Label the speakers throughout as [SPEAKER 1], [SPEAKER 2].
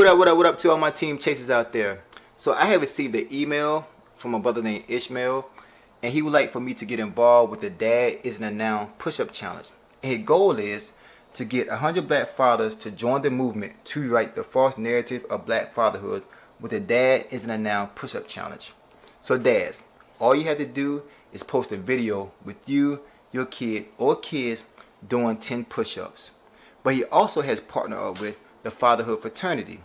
[SPEAKER 1] what up to all my team chasers out there? So I have received an email from a brother named Ishmael, and he would like for me to get involved with the Dad Isn't a Noun push-up challenge. And his goal is to get 100 black fathers to join the movement to rewrite the false narrative of black fatherhood with the Dad Isn't a Noun push-up challenge. So dads, all you have to do is post a video with you, your kid, or kids doing 10 push-ups. But he also has partnered up with the Fatherhood Fraternity.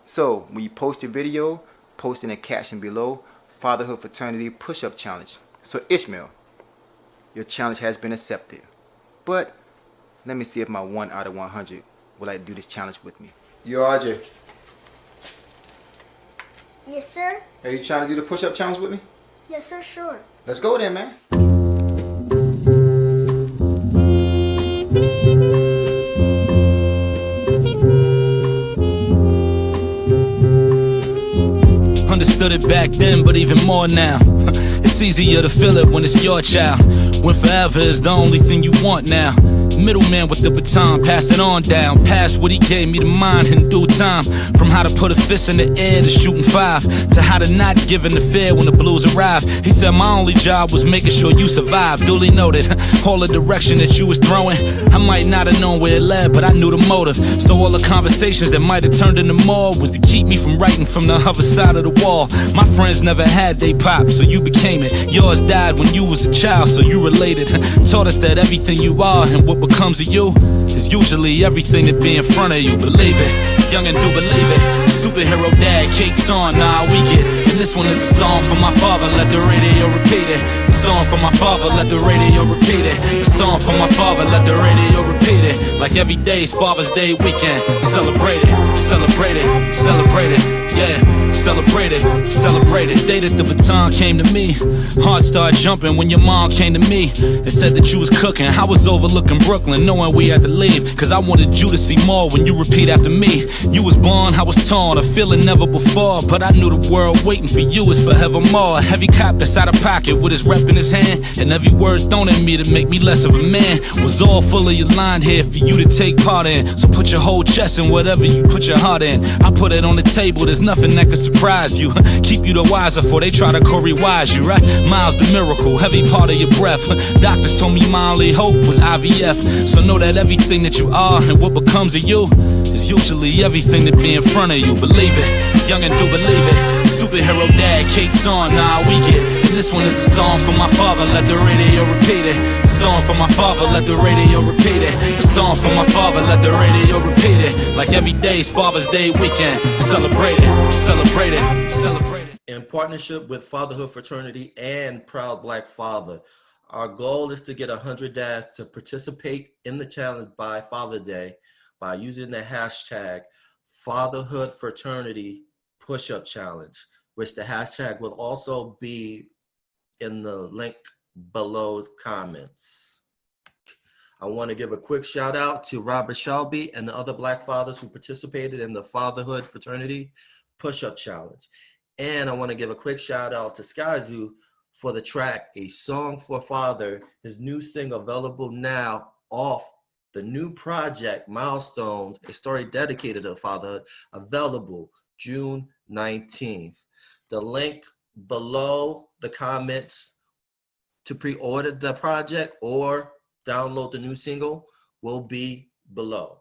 [SPEAKER 1] So when you post your video, post in the caption below, Fatherhood Fraternity Push-Up Challenge. So Ishmael, your challenge has been accepted. But let me see if my 1 out of 100 would like to do this challenge with me. Yo, RJ.
[SPEAKER 2] Yes, sir.
[SPEAKER 1] Are you trying to do the push-up challenge with me?
[SPEAKER 2] Yes, sir, sure.
[SPEAKER 1] Let's go then, man.
[SPEAKER 3] Understood it back then, but even more now. It's easier to feel it when it's your child, when forever is the only thing you want now. Middleman with the baton, pass it on down. Pass what he gave me to mind in due time. From how to put a fist in the air to shooting 5, to how to not give in the fear when the blues arrive. He said my only job was making sure you survive. Duly noted, all the direction that you was throwing, I might not have known where it led, but I knew the motive. So all the conversations that might have turned into more was to keep me from writing from the other side of the wall. My friends never had they pop, so you became it. Yours died when you was a child, so you related. Taught us that everything you are and what becomes of you is usually everything that be in front of you. Believe it, young and do believe it. Superhero dad, capes on, nah, we get it. And this one is a song for my father, let the radio repeat it. A song for my father, let the radio repeat it. A song for my father, let the radio repeat it. Like every day's Father's Day weekend. Celebrate it, celebrate it, celebrate it. Yeah, celebrate it, celebrate it. Day that the baton came to me, heart started jumping when your mom came to me and said that you was cooking. I was overlooking Brooklyn, knowing we had to leave, cause I wanted you to see more when you repeat after me. You was born, I was torn, a feeling never before, but I knew the world waiting for you is forevermore. A heavy cop that's out of pocket with his rep in his hand, and every word thrown at me to make me less of a man was all fully aligned here for you to take part in. So put your whole chest in whatever you put your heart in. I put it on the table, there's nothing that could surprise you. Keep you the wiser for they try to Corey wise you, right? Miles the miracle, heavy part of your breath. Doctors told me my only hope was IVF. So know that everything that you are and what becomes of you is usually everything that be in front of you. Believe it, young and do believe it. Superhero dad, capes on, nah, we get it. And this one is a song for my father, let the radio repeat it. A song for my father, let the radio repeat it. A song for my father, let the radio repeat it. Like every day's Father's Day weekend. Celebrate it, celebrate it, celebrate it.
[SPEAKER 4] In partnership with Fatherhood Fraternity and Proud Black Father, our goal is to get 100 dads to participate in the challenge by Father Day by using the hashtag Fatherhood Fraternity Push-Up Challenge, which the hashtag will also be in the link below comments. I want to give a quick shout out to Robert Shelby and the other Black fathers who participated in the Fatherhood Fraternity Push-Up Challenge. And I want to give a quick shout out to Skyzoo for the track A Song for Father, his new single available now off the new project Milestones, a story dedicated to fatherhood, available June 19th. The link below the comments to pre-order the project or download the new single will be below.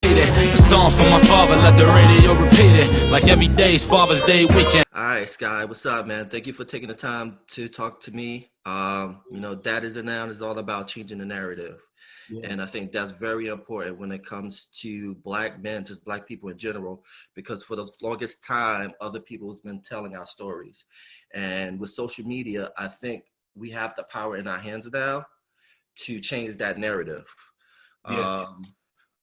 [SPEAKER 3] A song for my father, let the radio repeat it. Like every day's Father's Day weekend.
[SPEAKER 4] All right, Sky, what's up, man? Thank you for taking the time to talk to me. You know, Dad Is a Noun is all about changing the narrative. Yeah. And I think that's very important when it comes to Black men, just Black people in general, because for the longest time, other people have been telling our stories. And with social media, I think we have the power in our hands now to change that narrative. Yeah.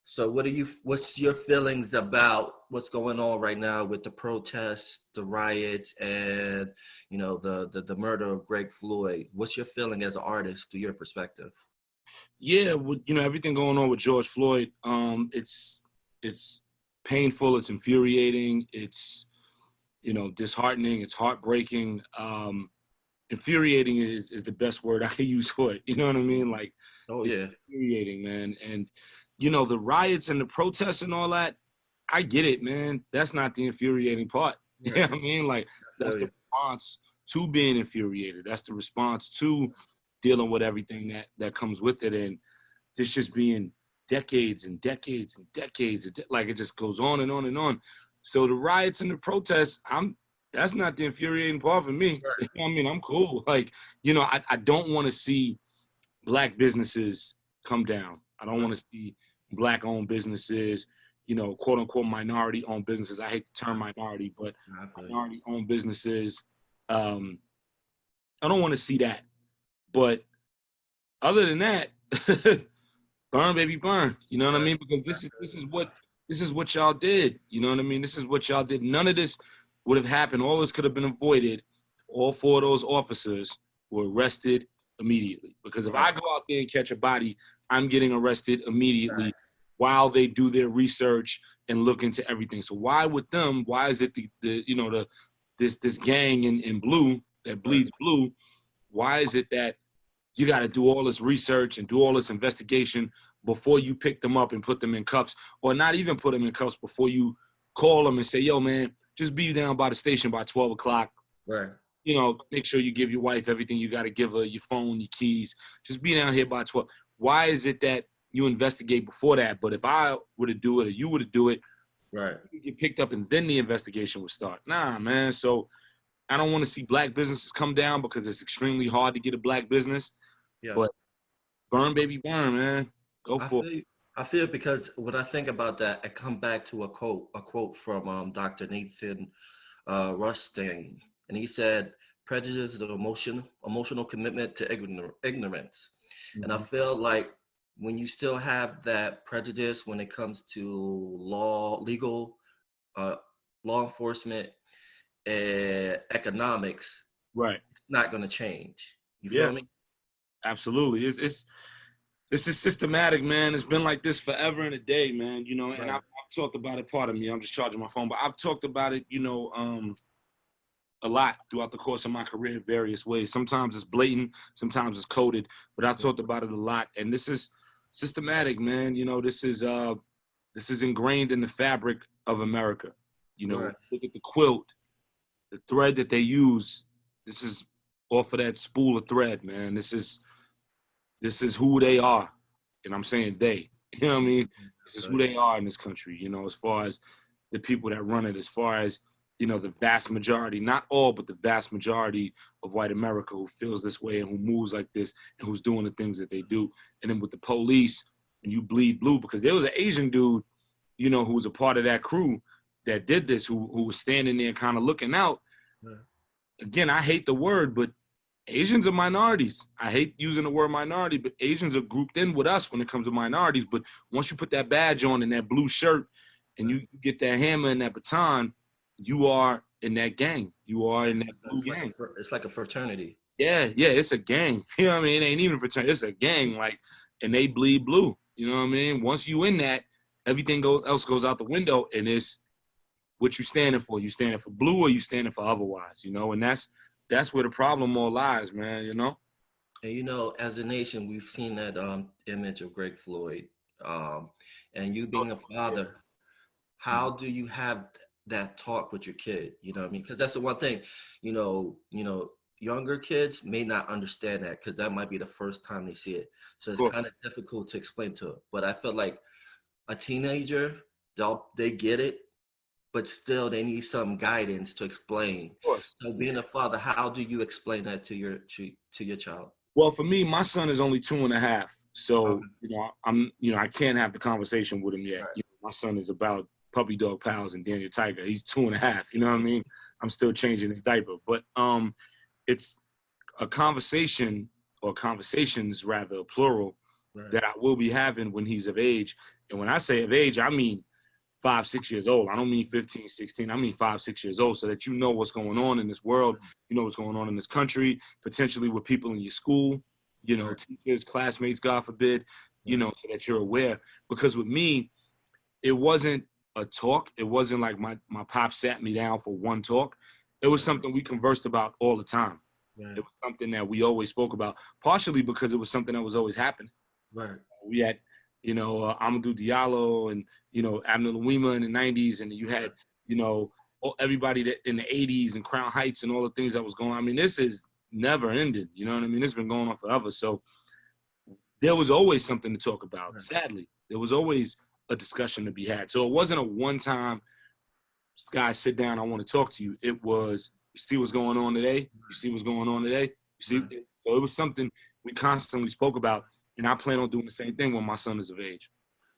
[SPEAKER 4] So what's your feelings about what's going on right now with the protests, the riots, and, you know, the murder of Greg Floyd? What's your feeling as an artist through your perspective?
[SPEAKER 5] Yeah, you know, everything going on with George Floyd, it's painful, it's infuriating, it's, you know, disheartening, it's heartbreaking. Infuriating is the best word I can use for it. You know what I mean? Like,
[SPEAKER 4] oh yeah,
[SPEAKER 5] infuriating, man. And you know, the riots and the protests and all that, I get it, man. That's not the infuriating part. You know what I mean? Like, that's the response to being infuriated. That's the response to dealing with everything that comes with it. And this just being decades and decades and decades, like it just goes on and on and on. So the riots and the protests, that's not the infuriating part for me.
[SPEAKER 4] Right.
[SPEAKER 5] You know what I mean? I'm cool. Like, you know, I don't want to see Black businesses come down. I don't want to see Black-owned businesses, you know, quote-unquote minority-owned businesses. I hate the term minority, but minority-owned businesses. I don't want to see that. But other than that, burn, baby, burn. You know what I mean? Because this is what y'all did. You know what I mean? This is what y'all did. None of this would have happened. All this could have been avoided if all 4 of those officers were arrested immediately. Because if I go out there and catch a body, I'm getting arrested immediately while they do their research and look into everything. So why with them? Why is it this gang in blue that bleeds blue? Why is it that you got to do all this research and do all this investigation before you pick them up and put them in cuffs, or not even put them in cuffs before you call them and say, yo, man, just be down by the station by 12 o'clock.
[SPEAKER 4] Right.
[SPEAKER 5] You know, make sure you give your wife everything you got to give her, your phone, your keys. Just be down here by 12. Why is it that you investigate before that? But if I were to do it or you were to do it,
[SPEAKER 4] right,
[SPEAKER 5] you get picked up and then the investigation would start. Nah, man. So I don't want to see Black businesses come down because it's extremely hard to get a Black business. Yeah. But burn, baby, burn, man. Go for it.
[SPEAKER 4] I feel because when I think about that, I come back to a quote from Dr. Nathan Rustain, and he said, "Prejudice is an emotional commitment to ignorance." Mm-hmm. And I feel like when you still have that prejudice when it comes to legal, law enforcement, and economics,
[SPEAKER 5] right,
[SPEAKER 4] it's not going to change. You feel me?
[SPEAKER 5] Absolutely. This is systematic, man. It's been like this forever and a day, man. You know, and I've talked about it. Pardon me, I'm just charging my phone, but I've talked about it, you know, a lot throughout the course of my career in various ways. Sometimes it's blatant, sometimes it's coded, but I've talked about it a lot. And this is systematic, man. You know, this is ingrained in the fabric of America. You know, look at the quilt, the thread that they use. This is off of that spool of thread, man. This is who they are. And I'm saying they. You know what I mean? This is who they are in this country, you know, as far as the people that run it, as far as, you know, the vast majority, not all, but the vast majority of white America who feels this way and who moves like this and who's doing the things that they do. And then with the police, and you bleed blue, because there was an Asian dude, you know, who was a part of that crew that did this, who was standing there kind of looking out. Again, I hate the word, but Asians are minorities. I hate using the word minority, but Asians are grouped in with us when it comes to minorities. But once you put that badge on and that blue shirt and you get that hammer and that baton, you are in that gang. You are in that blue gang.
[SPEAKER 4] It's like a fraternity.
[SPEAKER 5] Yeah, it's a gang. You know what I mean? It ain't even fraternity. It's a gang, like, and they bleed blue. You know what I mean? Once you in that, everything else goes out the window, and it's what you standing for. You standing for blue or you standing for otherwise, you know? And that's where the problem all lies, man, you know?
[SPEAKER 4] And, you know, as a nation, we've seen that image of Greg Floyd. And you being a father, how do you have that talk with your kid? You know what I mean? Because that's the one thing, you know, younger kids may not understand that because that might be the first time they see it. So it's kind of difficult to explain to them. But I feel like a teenager, they get it, but still they need some guidance to explain. So being a father, how do you explain that to your child?
[SPEAKER 5] Well, for me, my son is only 2.5. So, you know, I can't have the conversation with him yet. Right. You know, my son is about puppy dog pals and Daniel Tiger. He's 2.5, you know what I mean? I'm still changing his diaper. But it's a conversation, or conversations rather, plural, that I will be having when he's of age. And when I say of age, I mean 5, 6 years old. I don't mean 15, 16. I mean 5, 6 years old, so that you know what's going on in this world, you know what's going on in this country, potentially with people in your school, you know, teachers, classmates, God forbid, you know, so that you're aware. Because with me, it wasn't a talk. It wasn't like my pop sat me down for one talk. It was something we conversed about all the time. It was something that we always spoke about, partially because it was something that was always happening. We had Amadou Diallo and, Abner Louima in the 90s. And you had, everybody that in the 80s and Crown Heights and all the things that was going on. I mean, this is never ended. You know what I mean? It's been going on forever. So there was always something to talk about. Sadly, there was always a discussion to be had. So it wasn't a one-time, guys, sit down, I want to talk to you. It was, you see what's going on today? You see what's going on today? You see? So it was something we constantly spoke about, and I plan on doing the same thing when my son is of age.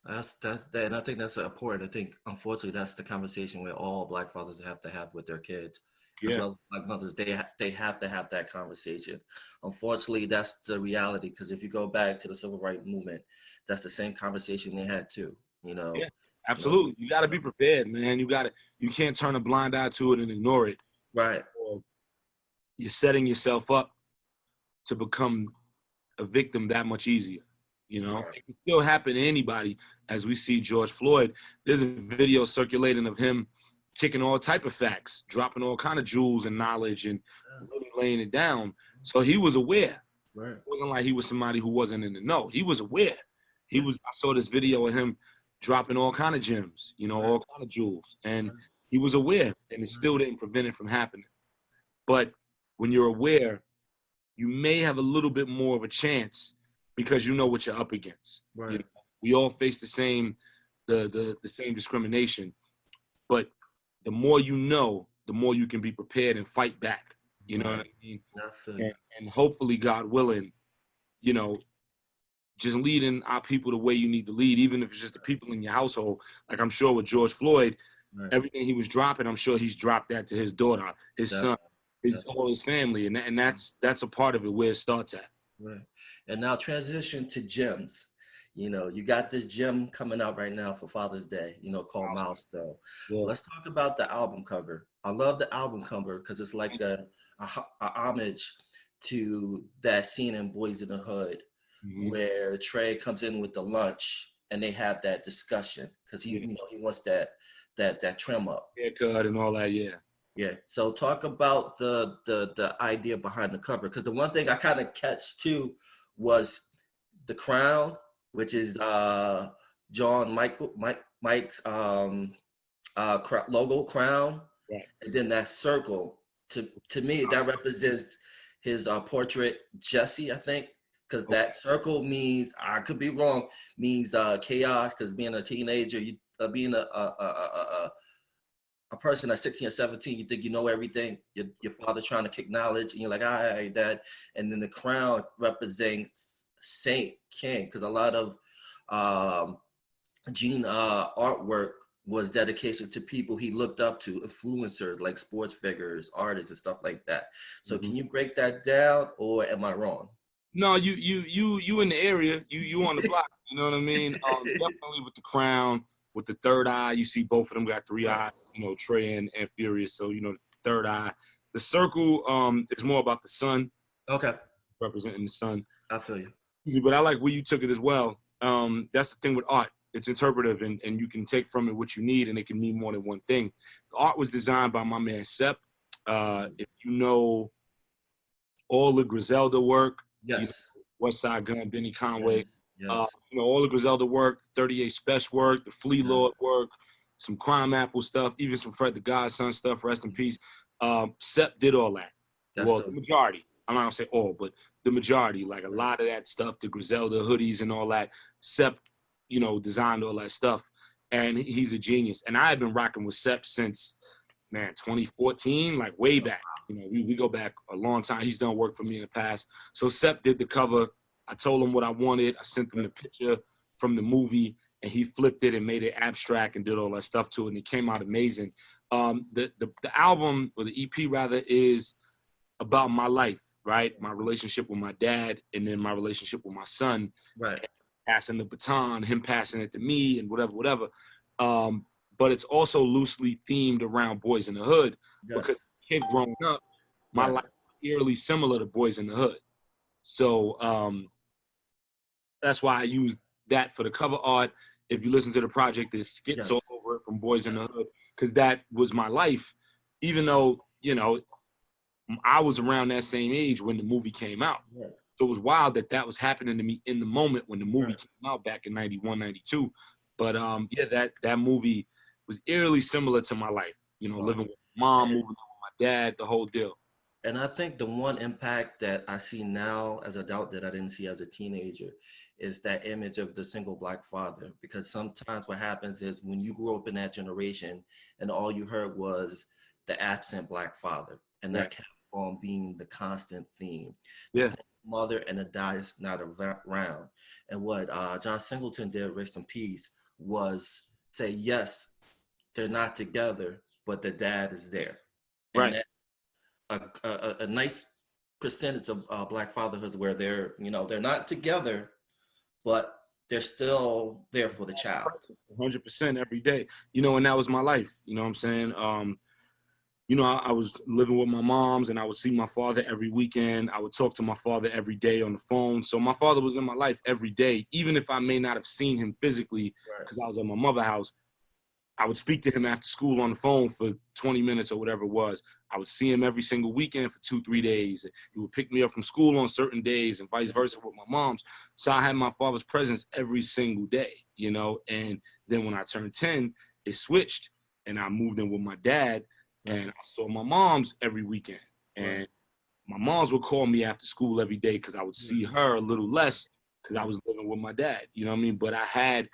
[SPEAKER 4] That's that, and I think that's important. I think, unfortunately, that's the conversation where all Black fathers have to have with their kids, as well as Black mothers. They have to have that conversation. Unfortunately, that's the reality. Because if you go back to the civil rights movement, that's the same conversation they had too.
[SPEAKER 5] Yeah, absolutely. You got to be prepared, man. You can't turn a blind eye to it and ignore it.
[SPEAKER 4] Right.
[SPEAKER 5] Or you're setting yourself up to become a victim that much easier. It can still happen to anybody. As we see George Floyd, there's a video circulating of him kicking all type of facts, dropping all kind of jewels and knowledge and really laying it down. So he was aware.
[SPEAKER 4] Right.
[SPEAKER 5] It wasn't like he was somebody who wasn't in the know. He was aware. I saw this video of him dropping all kind of gems, all kind of jewels. And he was aware, and it still didn't prevent it from happening. But when you're aware, you may have a little bit more of a chance because you know what you're up against.
[SPEAKER 4] Right.
[SPEAKER 5] We all face the same same discrimination, but the more you know, the more you can be prepared and fight back. You know what I mean? And hopefully, God willing, just leading our people the way you need to lead, even if it's just the people in your household. Like I'm sure with George Floyd, everything he was dropping, I'm sure he's dropped that to his daughter, his son, all his family, and that's a part of it where it starts at.
[SPEAKER 4] Right. And now transition to gems. You got this gem coming out right now for Father's Day, called Milestone.
[SPEAKER 5] Yeah.
[SPEAKER 4] Let's talk about the album cover. I love the album cover because it's like a homage to that scene in Boys in the Hood, where Trey comes in with the lunch and they have that discussion because he wants that trim up,
[SPEAKER 5] haircut and all that.
[SPEAKER 4] Yeah. So talk about the idea behind the cover, because the one thing I kind of catch too was the crown, which is Mike's logo crown, and then that circle. To me, that represents his portrait, Jesse, I think, because that circle means, I could be wrong, means chaos. Because being a teenager, being a person at 16 or 17, you think you know everything. Your father's trying to kick knowledge, and you're like, all right, Dad. And then the crown represents Saint King, because a lot of Gene artwork was dedication to people he looked up to, influencers like sports figures, artists, and stuff like that. So can you break that down, or am I wrong?
[SPEAKER 5] No, you in the area, you on the block. You know what I mean? Definitely with the crown, with the third eye. You see both of them got three eyes. Trey and Furious. So third eye. The circle is more about the sun.
[SPEAKER 4] Okay.
[SPEAKER 5] Representing the sun.
[SPEAKER 4] I feel you.
[SPEAKER 5] But I like where you took it as well. That's the thing with art. It's interpretive, and you can take from it what you need, and it can mean more than one thing. The art was designed by my man, Sepp. If you know all the Griselda work, West Side Gun, Benny Conway, all the Griselda work, 38 Special work, the Flea Lord work, some Crime Apple stuff, even some Fred the Godson stuff, rest in peace. Sepp did all that. The majority. I'm not going to say all, but the majority, like a lot of that stuff, the Griselda hoodies and all that, Sepp, designed all that stuff. And he's a genius. And I have been rocking with Sepp since, 2014, like way back. We go back a long time. He's done work for me in the past. So Sepp did the cover. I told him what I wanted. I sent him the picture from the movie, and he flipped it and made it abstract and did all that stuff to it, and it came out amazing. The album, or the EP rather, is about my life. Right, my relationship with my dad, and then my relationship with my son.
[SPEAKER 4] Right,
[SPEAKER 5] passing the baton, him passing it to me, and whatever. But it's also loosely themed around Boys in the Hood, because kid growing up, my life was eerily similar to Boys in the Hood. So that's why I used that for the cover art. If you listen to the project, there's skits all over it from Boys in the Hood, because that was my life, even though I was around that same age when the movie came out. So it was wild that that was happening to me in the moment when the movie came out back in 91, 92. But yeah, that movie was eerily similar to my life. You know, living with mom, moving in with my dad, the whole deal.
[SPEAKER 4] And I think the one impact that I see now as an adult that I didn't see as a teenager is that image of the single Black father. Because sometimes what happens is when you grew up in that generation and all you heard was the absent Black father, and that kept on being the constant theme. The
[SPEAKER 5] Yeah.
[SPEAKER 4] single mother and the dad is not around. And what John Singleton did, rest in peace, was say, yes, they're not together, but the dad is there. And
[SPEAKER 5] Right.
[SPEAKER 4] a nice percentage of Black fatherhoods where they're not together, but they're still there for the child.
[SPEAKER 5] 100% every day. You know, and that was my life. You know what I'm saying? You know, I was living with my moms and I would see my father every weekend. I would talk to my father every day on the phone. So my father was in my life every day, even if I may not have seen him physically because I was at my mother's house. I would speak to him after school on the phone for 20 minutes or whatever it was. I would see him every single weekend for 2-3 days. He would pick me up from school on certain days and vice versa with my mom's. So I had my father's presence every single day, you know. And then when I turned 10, it switched and I moved in with my dad and I saw my mom's every weekend. And my moms would call me after school every day because I would see her a little less because I was living with my dad, you know what I mean? But I had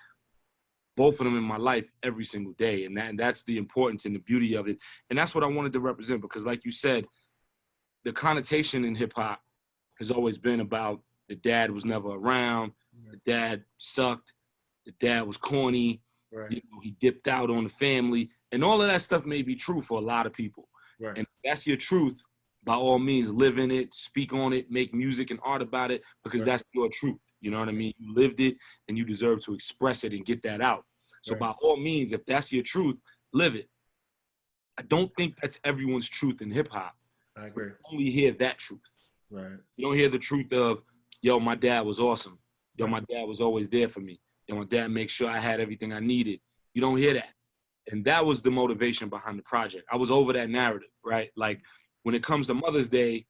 [SPEAKER 5] both of them in my life every single day. And that's the importance and the beauty of it. And that's what I wanted to represent because like you said, the connotation in hip hop has always been about the dad was never around, the dad sucked, the dad was corny, you know, he dipped out on the family. And all of that stuff may be true for a lot of people. And if that's your truth, by all means, live in it, speak on it, make music and art about it, because that's your truth. You know what I mean? You lived it and you deserve to express it and get that out. So by all means, if that's your truth, live it. I don't think that's everyone's truth in hip hop.
[SPEAKER 4] I agree.
[SPEAKER 5] You only hear that truth.
[SPEAKER 4] Right.
[SPEAKER 5] You don't hear the truth of, yo, my dad was awesome. Yo, my dad was always there for me. Yo, my dad made sure I had everything I needed. You don't hear that. And that was the motivation behind the project. I was over that narrative, right? Like, when it comes to Mother's Day,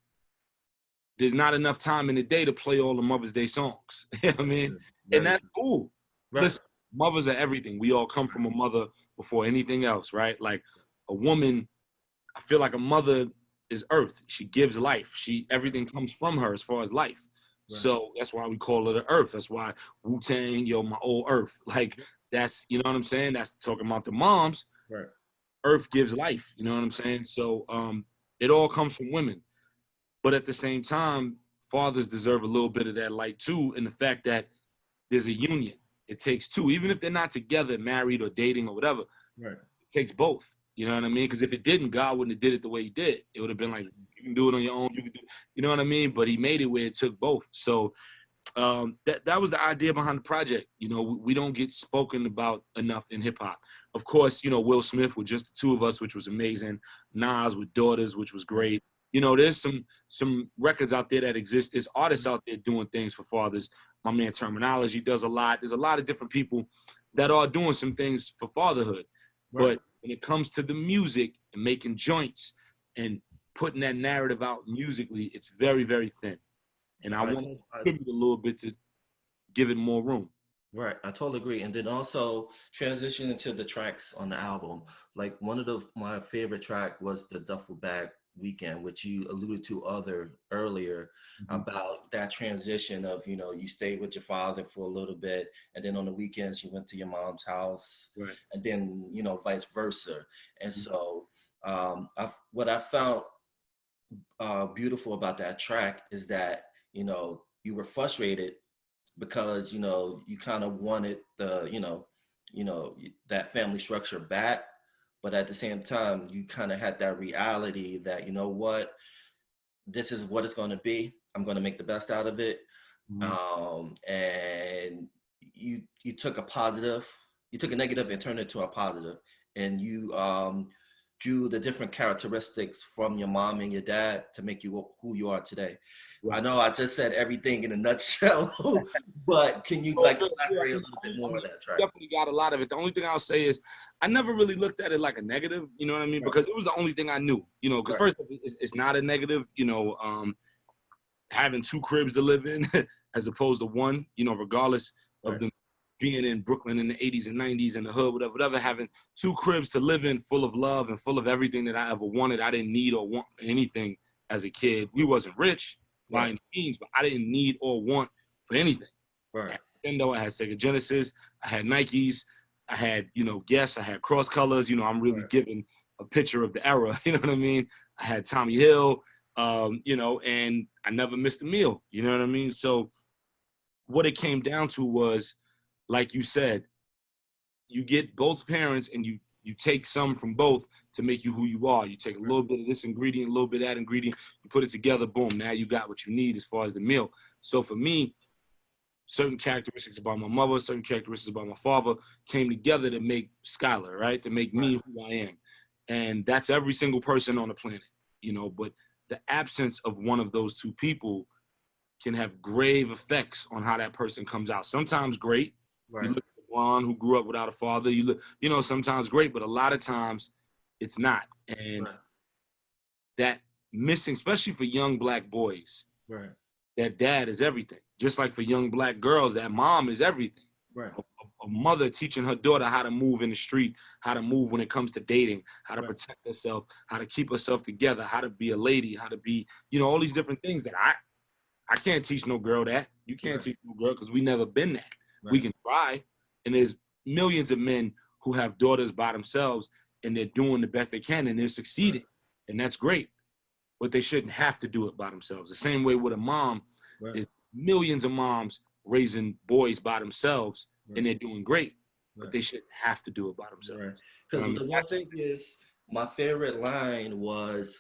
[SPEAKER 5] there's not enough time in the day to play all the Mother's Day songs. You know what I mean? And that's cool. Listen, mothers are everything. We all come from a mother before anything else, right? Like a woman, I feel like a mother is earth. She gives life. Everything comes from her as far as life. So that's why we call her the earth. That's why Wu-Tang, yo, my old earth. Like that's, you know what I'm saying? That's talking about the moms. Earth gives life. You know what I'm saying? So it all comes from women. But at the same time, fathers deserve a little bit of that light too, in the fact that there's a union. It takes two, even if they're not together, married or dating or whatever. It takes both. You know what I mean? Because if it didn't, God wouldn't have did it the way he did. It would have been like, you can do it on your own. You know what I mean? But he made it where it took both. So that was the idea behind the project. You know, we don't get spoken about enough in hip hop. Of course, you know, Will Smith with just the two of us, which was amazing. Nas with Daughters, which was great. You know, there's some records out there that exist. There's artists out there doing things for fathers. My man Terminology does a lot. There's a lot of different people that are doing some things for fatherhood. But when it comes to the music and making joints and putting that narrative out musically, it's very, very thin. And I want to contribute a little bit to give it more room.
[SPEAKER 4] Right, I totally agree. And then also transition into the tracks on the album. Like one of my favorite track was the Duffel Bag Weekend, which you alluded to earlier about that transition of, you know, you stayed with your father for a little bit and then on the weekends you went to your mom's house and then, you know, vice versa. And so what I found beautiful about that track is that, you know, you were frustrated because, you know, you kind of wanted the, you know, that family structure back. But at the same time, you kind of had that reality that, you know what, this is what it's going to be. I'm going to make the best out of it. And you took a negative and turned it to a positive. And you drew the different characteristics from your mom and your dad to make you who you are today. I know I just said everything in a nutshell, but can you elaborate a little bit more on that track?
[SPEAKER 5] Definitely got a lot of it. The only thing I'll say is I never really looked at it like a negative, you know what I mean? Because it was the only thing I knew, you know, because first it's not a negative, you know, having 2 cribs to live in as opposed to one, you know, regardless of them being in Brooklyn in the 80s and 90s in the hood, whatever, having 2 cribs to live in full of love and full of everything that I ever wanted. I didn't need or want for anything as a kid. We wasn't rich by any means, but I didn't need or want for anything.
[SPEAKER 4] Right.
[SPEAKER 5] I had Nintendo, I had Sega Genesis, I had Nikes, I had, you know, Guess, I had Cross Colors. You know, I'm really giving a picture of the era, you know what I mean? I had Tommy Hill, you know, and I never missed a meal, you know what I mean? So what it came down to was, like you said, you get both parents and you take some from both to make you who you are. You take a little bit of this ingredient, a little bit of that ingredient, you put it together, boom, now you got what you need as far as the meal. So for me, certain characteristics about my mother, certain characteristics about my father came together to make Skylar, right? To make me who I am. And that's every single person on the planet, you know, but the absence of one of those 2 people can have grave effects on how that person comes out. Sometimes great. You look at LeBron, who grew up without a father, you look, you know, sometimes great, but a lot of times it's not. And that missing, especially for young Black boys, that dad is everything. Just like for young Black girls, that mom is everything. A mother teaching her daughter how to move in the street, how to move when it comes to dating, how to protect herself, how to keep herself together, how to be a lady, how to be, you know, all these different things that I can't teach no girl that. You can't teach no girl because we never been that. We can try. And there's millions of men who have daughters by themselves and they're doing the best they can and they're succeeding. And that's great. But they shouldn't have to do it by themselves. The same way with a mom, is millions of moms raising boys by themselves and they're doing great. But they shouldn't have to do it by themselves.
[SPEAKER 4] Because the one thing is, my favorite line was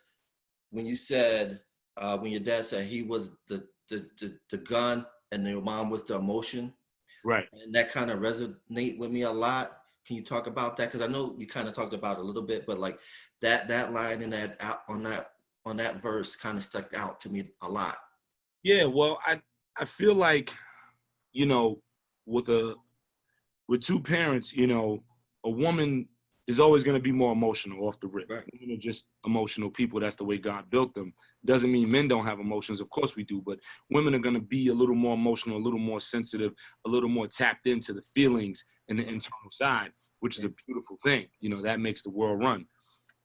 [SPEAKER 4] when you said, when your dad said he was the gun and your mom was the emotion.
[SPEAKER 5] Right.
[SPEAKER 4] And that kind of resonate with me a lot. Can you talk about that? Because I know you kind of talked about it a little bit, but like that line and that on that verse kind of stuck out to me a lot.
[SPEAKER 5] Yeah, well, I feel like, you know, with 2 parents, you know, a woman is always going to be more emotional off the rip. Women are just emotional people. That's the way God built them. Doesn't mean men don't have emotions. Of course we do. But women are going to be a little more emotional, a little more sensitive, a little more tapped into the feelings and the internal side, which is a beautiful thing. You know, that makes the world run.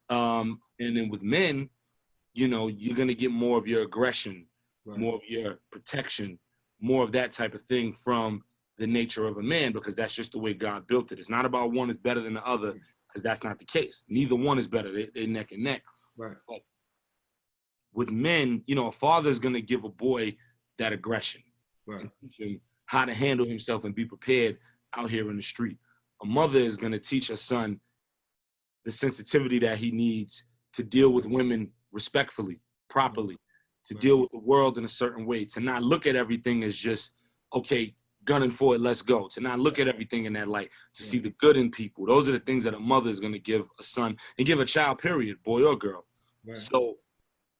[SPEAKER 5] And then with men, you know, you're going to get more of your aggression, more of your protection, more of that type of thing from the nature of a man, because that's just the way God built it. It's not about one is better than the other, because that's not the case. Neither one is better. They're neck and neck. But with men, you know, a father is going to give a boy that aggression and teach him how to handle himself and be prepared out here in the street. A mother is going to teach her son the sensitivity that he needs to deal with women respectfully, properly, to deal with the world in a certain way, to not look at everything as just, okay, gunning for it, let's go, to not look at everything in that light, to see the good in people. Those are the things that a mother is going to give a son and give a child, period, boy or girl. So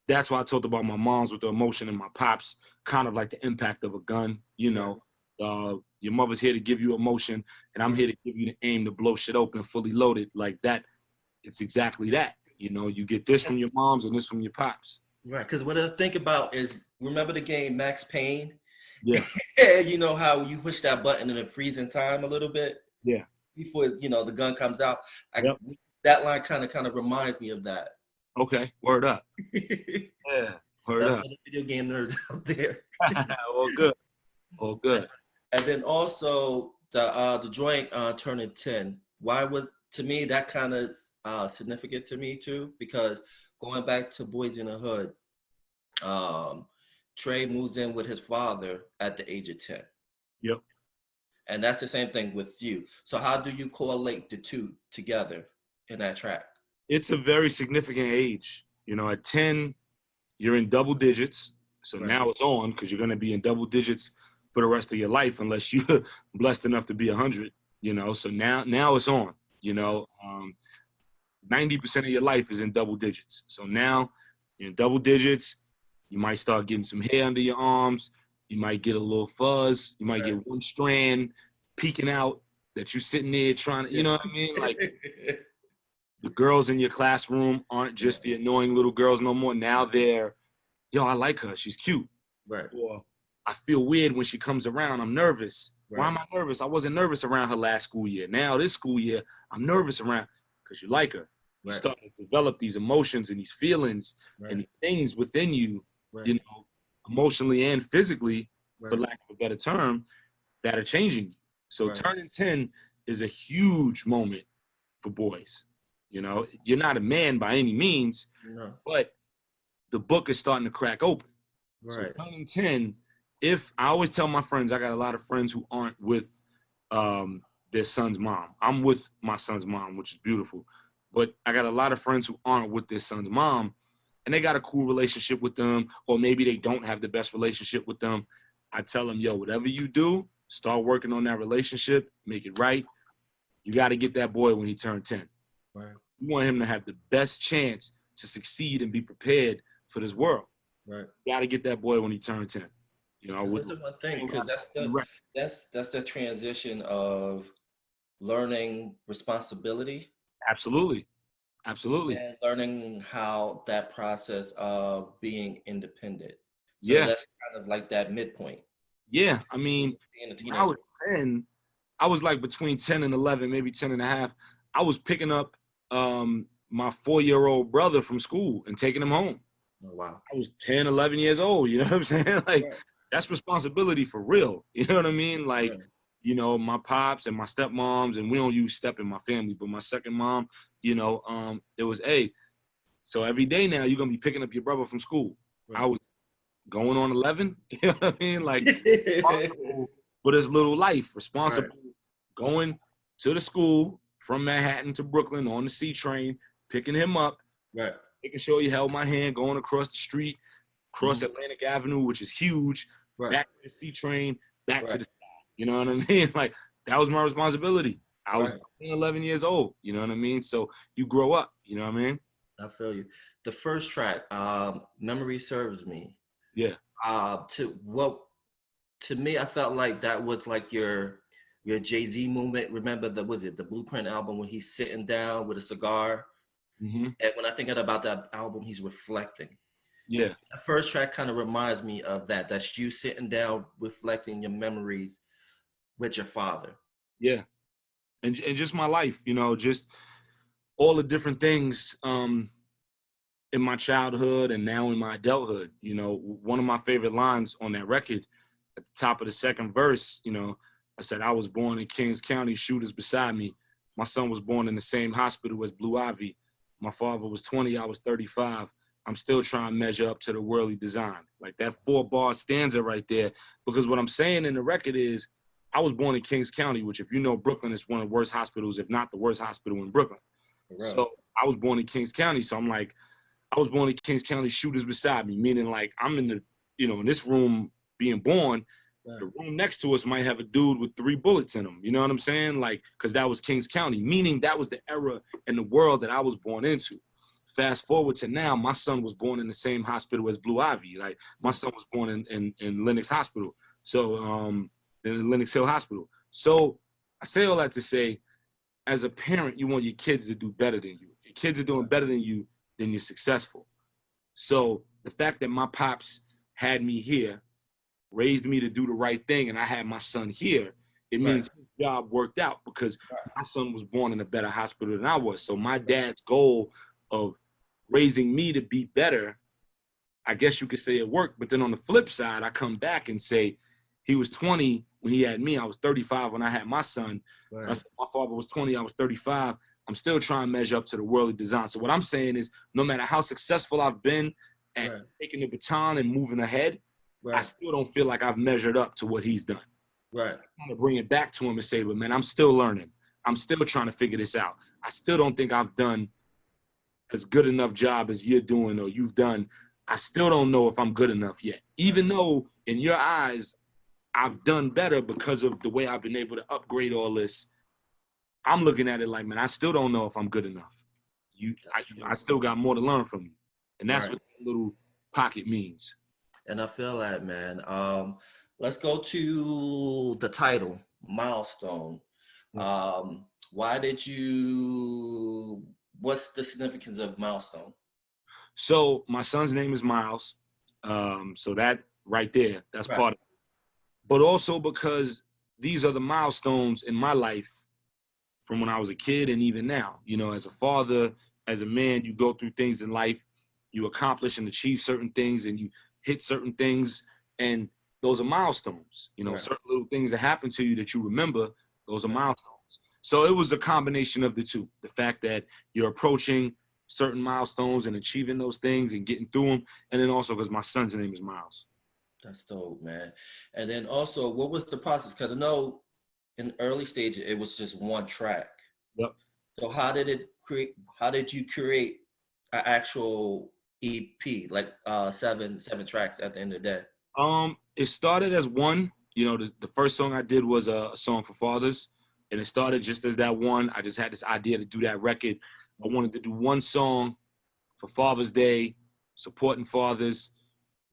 [SPEAKER 5] that's why I talked about my moms with the emotion and my pops, kind of like the impact of a gun, you know. Your mother's here to give you emotion, and I'm here to give you the aim to blow shit open, fully loaded, like that. It's exactly that. You know, you get this from your moms and this from your pops.
[SPEAKER 4] Right, because what I think about is, remember the game Max Payne?
[SPEAKER 5] Yeah.
[SPEAKER 4] You know how you push that button and it freezes in time a little bit?
[SPEAKER 5] Yeah.
[SPEAKER 4] Before, you know, the gun comes out. That line kind of reminds me of that.
[SPEAKER 5] Okay, word up. Yeah, word
[SPEAKER 4] That's
[SPEAKER 5] up.
[SPEAKER 4] for the video game nerds out there.
[SPEAKER 5] All good. All good.
[SPEAKER 4] And then also the joint turning 10. Why would, to me, that kind of significant to me too, because going back to Boys in the Hood, Trey moves in with his father at the age of 10.
[SPEAKER 5] Yep.
[SPEAKER 4] And that's the same thing with you. So how do you correlate the two together in that track?
[SPEAKER 5] It's a very significant age. You know, at 10, you're in double digits. So now it's on, because you're going to be in double digits for the rest of your life unless you're blessed enough to be 100, you know. So now it's on, you know. 90% of your life is in double digits. So now you're in double digits. You might start getting some hair under your arms. You might get a little fuzz. You might get one strand peeking out that you're sitting there trying to, you know what I mean? Like, the girls in your classroom aren't just the annoying little girls no more. Now they're, yo, I like her. She's cute.
[SPEAKER 4] Right.
[SPEAKER 5] Or I feel weird when she comes around. I'm nervous.
[SPEAKER 4] Right.
[SPEAKER 5] Why am I nervous? I wasn't nervous around her last school year. Now this school year, I'm nervous around because you like her. You
[SPEAKER 4] Right.
[SPEAKER 5] start to develop these emotions and these feelings and these things within you, you know, emotionally and physically, for lack of a better term, that are changing you. So turning 10 is a huge moment for boys. You know, you're not a man by any means, but the book is starting to crack open. So turning 10, if I always tell my friends, I got a lot of friends who aren't with their son's mom. I'm with my son's mom, which is beautiful. But I got a lot of friends who aren't with their son's mom, and they got a cool relationship with them, or maybe they don't have the best relationship with them. I tell them, yo, whatever you do, start working on that relationship, make it right. You got to get that boy when he turned 10.
[SPEAKER 4] Right.
[SPEAKER 5] You want him to have the best chance to succeed and be prepared for this world.
[SPEAKER 4] Right.
[SPEAKER 5] You got to get that boy when he turned 10. You know,
[SPEAKER 4] that's the one thing, because that's the transition of learning responsibility.
[SPEAKER 5] Absolutely. Absolutely.
[SPEAKER 4] And learning how that process of being independent. So that's kind of like that midpoint.
[SPEAKER 5] Yeah. I mean, when I was 10, I was like between 10 and 11, maybe 10 and a half. I was picking up my 4-year-old brother from school and taking him home.
[SPEAKER 4] Oh, wow.
[SPEAKER 5] I was 10, 11 years old. You know what I'm saying? Like, that's responsibility for real. You know what I mean? Like, you know, my pops and my stepmoms, and we don't use step in my family, but my second mom, you know, it was, hey, so every day now you're going to be picking up your brother from school. I was going on 11, you know what I mean? Like, responsible for this little life, responsible going to the school from Manhattan to Brooklyn on the C train, picking him up, making sure he held my hand, going across the street, across Atlantic Avenue, which is huge, back to the C train, back to the sky. You know what I mean? Like, that was my responsibility. I was 11 years old, you know what I mean? So you grow up, you know what I mean?
[SPEAKER 4] I feel you. The first track, Memory Serves Me.
[SPEAKER 5] Yeah.
[SPEAKER 4] To me, I felt like that was like your Jay-Z movement. Remember the Blueprint album when he's sitting down with a cigar? And when I think about that album, he's reflecting.
[SPEAKER 5] Yeah.
[SPEAKER 4] The first track kind of reminds me of that. That's you sitting down, reflecting your memories with your father.
[SPEAKER 5] Yeah. And just my life, you know, just all the different things in my childhood and now in my adulthood. You know, one of my favorite lines on that record at the top of the second verse, you know, I said, I was born in Kings County, shooters beside me. My son was born in the same hospital as Blue Ivy. My father was 20, I was 35. I'm still trying to measure up to the world he designed. Like, that 4-bar stanza right there, because what I'm saying in the record is, I was born in Kings County, which, if you know Brooklyn, is one of the worst hospitals, if not the worst hospital in Brooklyn. Right. So I was born in Kings County. So I'm like, I was born in Kings County, shooters beside me, meaning like I'm in the, you know, in this room being born, the room next to us might have a dude with 3 bullets in him. You know what I'm saying? Like, because that was Kings County, meaning that was the era in the world that I was born into. Fast forward to now, my son was born in the same hospital as Blue Ivy. Like, my son was born in Lenox Hospital. So, in Lenox Hill Hospital. So I say all that to say, as a parent, you want your kids to do better than you. Your kids are doing better than you, then you're successful. So the fact that my pops had me here, raised me to do the right thing, and I had my son here, it means his job worked out, because my son was born in a better hospital than I was. So my dad's goal of raising me to be better, I guess you could say it worked. But then on the flip side, I come back and say, he was 20 when he had me. I was 35 when I had my son. So I said, my father was 20, I was 35. I'm still trying to measure up to the worldly design. So what I'm saying is, no matter how successful I've been at taking the baton and moving ahead, I still don't feel like I've measured up to what he's done. So I kind of bring it back to him and say, but man, I'm still learning. I'm still trying to figure this out. I still don't think I've done as good enough job as you're doing or you've done. I still don't know if I'm good enough yet. Even though in your eyes, I've done better because of the way I've been able to upgrade all this. I'm looking at it like, man, I still don't know if I'm good enough. I still got more to learn from you. And that's what that little pocket means.
[SPEAKER 4] And I feel that, man. Let's go to the title, Milestone. What's the significance of Milestone?
[SPEAKER 5] So my son's name is Miles. So that right there. That's
[SPEAKER 4] Right.
[SPEAKER 5] part of it. But also because these are the milestones in my life from when I was a kid and even now. You know, as a father, as a man, you go through things in life, you accomplish and achieve certain things, and you hit certain things, and those are milestones. You know,
[SPEAKER 4] Right.
[SPEAKER 5] certain little things that happen to you that you remember, those are
[SPEAKER 4] Right.
[SPEAKER 5] milestones. So it was a combination of the two. The fact that you're approaching certain milestones and achieving those things and getting through them, and then also because my son's name is Miles.
[SPEAKER 4] That's dope, man. And then also, what was the process? Because I know in early stages it was just one track.
[SPEAKER 5] Yep.
[SPEAKER 4] So how did it create? How did you create an actual EP, like seven tracks at the end of the day?
[SPEAKER 5] It started as one. You know, the first song I did was a song for fathers, and it started just as that one. I just had this idea to do that record. I wanted to do one song for Father's Day, supporting fathers,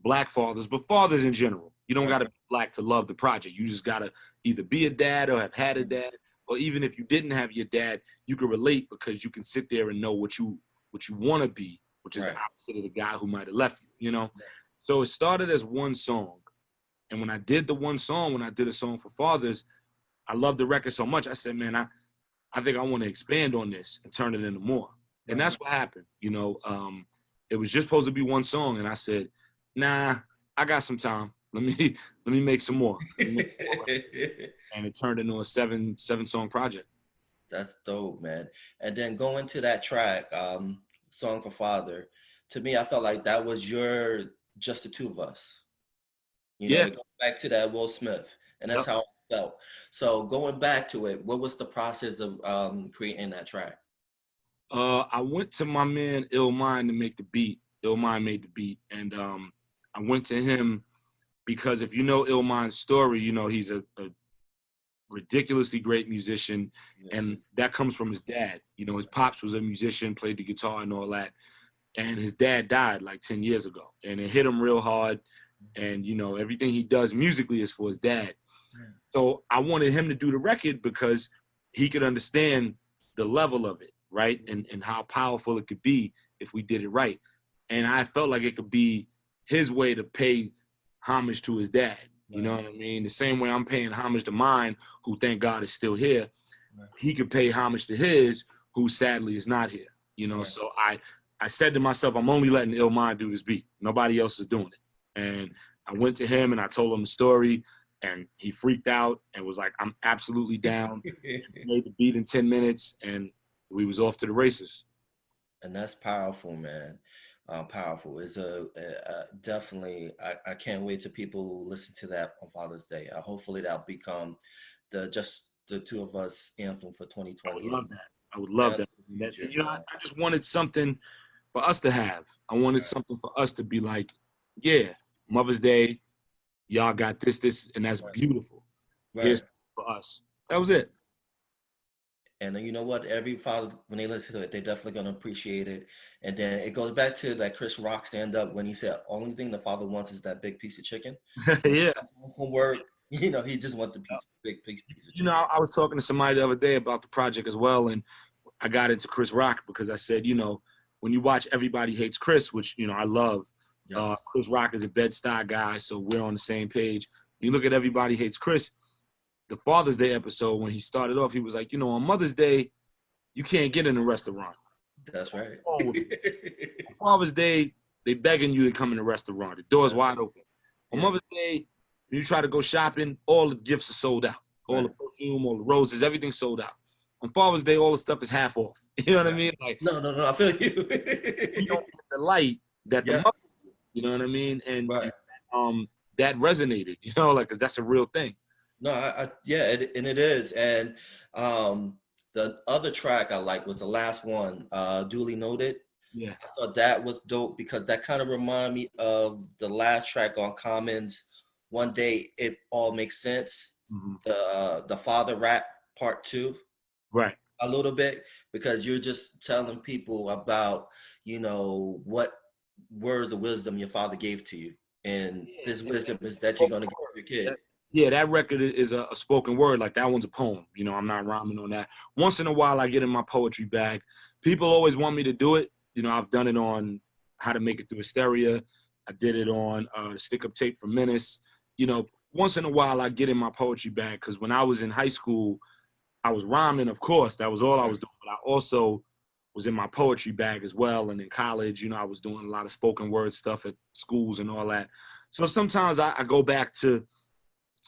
[SPEAKER 5] black fathers, but fathers in general. You don't
[SPEAKER 4] Right.
[SPEAKER 5] got to be black to love the project. You just got to either be a dad or have had a dad, or even if you didn't have your dad, you can relate because you can sit there and know what you want to be, which is
[SPEAKER 4] Right.
[SPEAKER 5] the opposite of the guy who might have left you, you know? So it started as one song. And when I did the one song, when I did a song for fathers, I loved the record so much. I said, man, I think I want to expand on this and turn it into more. And that's what happened. You know, it was just supposed to be one song. And I said, nah, I got some time. Let me make some more. And it turned into a seven song project.
[SPEAKER 4] That's dope, man. And then going to that track, Song for Father, to me, I felt like that was your Just the Two of Us. You know,
[SPEAKER 5] Yeah.
[SPEAKER 4] it goes back to that Will Smith, and that's
[SPEAKER 5] Yep.
[SPEAKER 4] how I felt. So going back to it, what was the process of creating that track?
[SPEAKER 5] I went to my man Ill Mind to make the beat. Ill Mind made the beat. And I went to him because if you know Ill Mind's story, you know he's a ridiculously great musician, and that comes from his dad. You know, his pops was a musician, played the guitar and all that, and his dad died like 10 years ago, and it hit him real hard. And you know, everything he does musically is for his dad. So I wanted him to do the record because he could understand the level of it, right, and how powerful it could be if we did it right. And I felt like it could be his way to pay homage to his dad. You know what I mean? The same way I'm paying homage to mine, who thank God is still here, he could pay homage to his, who sadly is not here. You know, so I said to myself, I'm only letting Ill Mind do this beat. Nobody else is doing it. And I went to him and I told him the story, and he freaked out and was like, I'm absolutely down. He made the beat in 10 minutes, and we was off to the races.
[SPEAKER 4] And that's powerful, man. Powerful. It's definitely. I can't wait till people who listen to that on Father's Day. Hopefully that'll become the Just the Two of Us anthem for 2020.
[SPEAKER 5] I would love that. I would love that. You know, I just wanted something for us to have. I wanted something for us to be like, yeah, Mother's Day, y'all got this, and that's beautiful. Here's for us. That was it.
[SPEAKER 4] And you know what? Every father, when they listen to it, they're definitely going to appreciate it. And then it goes back to that Chris Rock stand up when he said, only thing the father wants is that big piece of chicken.
[SPEAKER 5] Yeah.
[SPEAKER 4] From work, you know, he just wants the big piece of chicken.
[SPEAKER 5] You know, I was talking to somebody the other day about the project as well, and I got into Chris Rock because I said, you know, when you watch Everybody Hates Chris, which, you know, I love, Chris Rock is a Bed-Stuy guy, so we're on the same page. You look at Everybody Hates Chris, the Father's Day episode, when he started off, he was like, you know, on Mother's Day, you can't get in a restaurant.
[SPEAKER 4] That's right.
[SPEAKER 5] On Father's Day, they begging you to come in the restaurant. The door's wide open. On Mother's Day, when you try to go shopping, all the gifts are sold out. All the perfume, all the roses, everything's sold out. On Father's Day, all the stuff is half off. You know what I mean? Like,
[SPEAKER 4] no, I feel you.
[SPEAKER 5] You don't get the light that the mothers get. You know what I mean? And that resonated, you know, like, because that's a real thing.
[SPEAKER 4] No, and it is. And the other track I like was the last one, Duly Noted.
[SPEAKER 5] Yeah.
[SPEAKER 4] I thought that was dope because that kind of reminded me of the last track on Common's, One Day It All Makes Sense, the father rap part 2.
[SPEAKER 5] Right.
[SPEAKER 4] A little bit, because you're just telling people about, you know, what words of wisdom your father gave to you. And this wisdom is that you're going to give your kid.
[SPEAKER 5] Yeah, that record is a spoken word. Like, that one's a poem. You know, I'm not rhyming on that. Once in a while, I get in my poetry bag. People always want me to do it. You know, I've done it on How to Make It Through Hysteria. I did it on Stick Up Tape for Menace. You know, once in a while I get in my poetry bag because when I was in high school, I was rhyming, of course. That was all I was doing. But I also was in my poetry bag as well. And in college, you know, I was doing a lot of spoken word stuff at schools and all that. So sometimes I go back to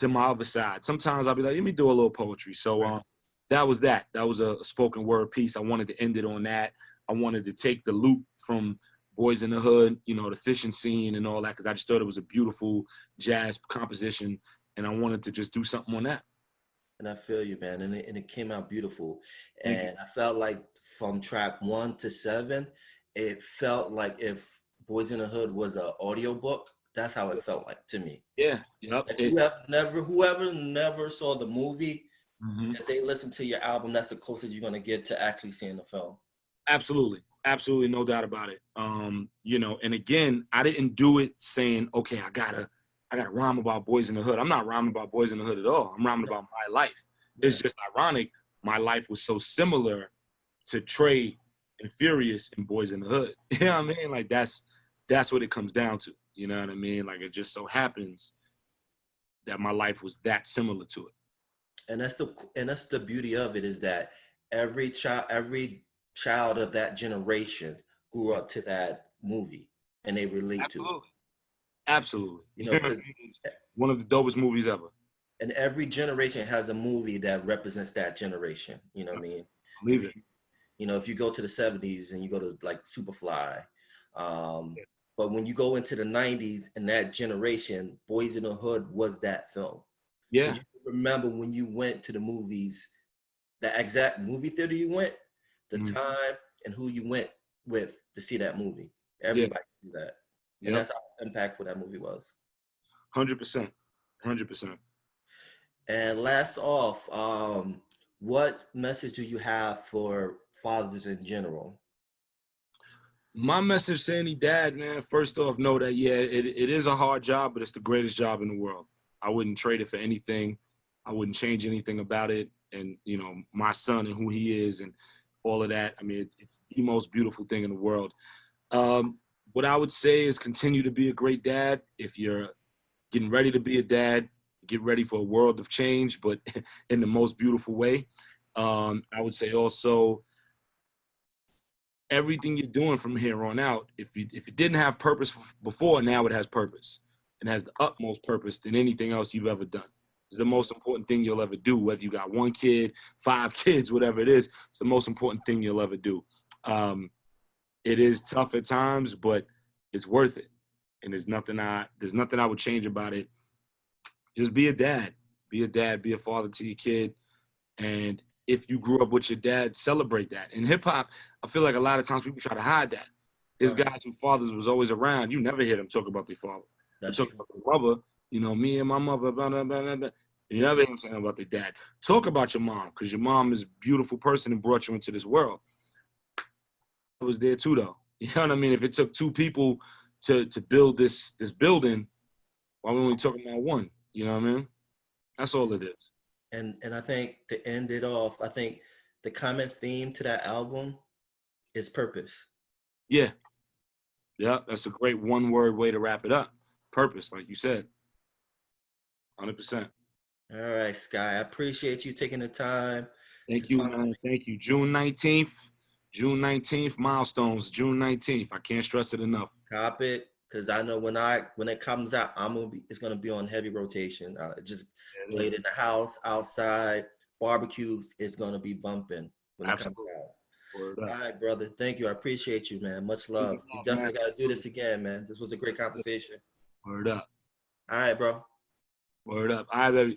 [SPEAKER 5] my other side. Sometimes I'll be like, let me do a little poetry. So that was that. That was a spoken word piece. I wanted to end it on that. I wanted to take the loop from Boys in the Hood, you know, the fishing scene and all that, because I just thought it was a beautiful jazz composition, and I wanted to just do something on that.
[SPEAKER 4] And I feel you, man. And it came out beautiful.
[SPEAKER 5] Thank you.
[SPEAKER 4] And I felt like from track 1 to 7, it felt like if Boys in the Hood was an audio book, that's how it felt like to me.
[SPEAKER 5] Yeah, yep.
[SPEAKER 4] Like whoever never saw the movie, if they listen to your album, that's the closest you're gonna get to actually seeing the film.
[SPEAKER 5] Absolutely. Absolutely, no doubt about it. You know, and again, I didn't do it saying, okay, I gotta rhyme about Boys in the Hood. I'm not rhyming about Boys in the Hood at all. I'm rhyming about my life. It's just ironic. My life was so similar to Trey and Furious and Boys in the Hood. You know what I mean? Like that's what it comes down to. You know what I mean? Like it just so happens that my life was that similar to it.
[SPEAKER 4] And that's the beauty of it, is that every child of that generation grew up to that movie and they relate to it.
[SPEAKER 5] Absolutely.
[SPEAKER 4] You know, 'cause
[SPEAKER 5] one of the dopest movies ever.
[SPEAKER 4] and every generation has a movie that represents that generation. You know what I mean?
[SPEAKER 5] Believe it.
[SPEAKER 4] You know, if you go to the 70s and you go to like Superfly, but when you go into the 90s and that generation, Boys in the Hood was that film.
[SPEAKER 5] Yeah.
[SPEAKER 4] You remember when you went to the movies, the exact movie theater you went, the time and who you went with to see that movie. Everybody knew that. And that's how impactful that movie was.
[SPEAKER 5] 100%. 100%.
[SPEAKER 4] And last off, what message do you have for fathers in general?
[SPEAKER 5] My message to any dad, man, first off, know that, it is a hard job, but it's the greatest job in the world. I wouldn't trade it for anything. I wouldn't change anything about it. And, you know, my son and who he is and all of that, I mean, it's the most beautiful thing in the world. What I would say is continue to be a great dad. If you're getting ready to be a dad, get ready for a world of change, but in the most beautiful way. I would say also, everything you're doing from here on out, if it didn't have purpose before, now it has purpose. It has the utmost purpose than anything else you've ever done. It's the most important thing you'll ever do, whether you got 1 kid, 5 kids, whatever it is. It's the most important thing you'll ever do. It is tough at times, but it's worth it. And there's nothing I would change about it. Just be a dad. Be a dad, be a father to your kid. And if you grew up with your dad, celebrate that. In hip hop, I feel like a lot of times people try to hide that. There's guys whose fathers was always around. You never hear them talk about their father. They talk about their mother. You know, me and my mother, blah, blah, blah, blah, blah. You never hear them saying about their dad. Talk about your mom, because your mom is a beautiful person and brought you into this world. I was there too, though. You know what I mean? If it took 2 people to build this building, why are we only talking about 1? You know what I mean? That's all it is.
[SPEAKER 4] And I think to end it off, I think the common theme to that album is purpose.
[SPEAKER 5] Yeah. Yeah, that's a great one-word way to wrap it up. Purpose, like you said. 100%.
[SPEAKER 4] All right, Sky. I appreciate you taking the time.
[SPEAKER 5] Thank you, man. Thank you. June 19th, Milestones, June 19th. I can't stress it enough.
[SPEAKER 4] Cop it, because I know when it comes out, it's gonna be on heavy rotation. Just played in the house, outside, barbecues. It's gonna be bumping when it comes out. All right, brother. Thank you. I appreciate you, man. Much love. We definitely got to do this again, man. This was a great conversation.
[SPEAKER 5] Word up.
[SPEAKER 4] All right, bro.
[SPEAKER 5] Word up. All right, baby.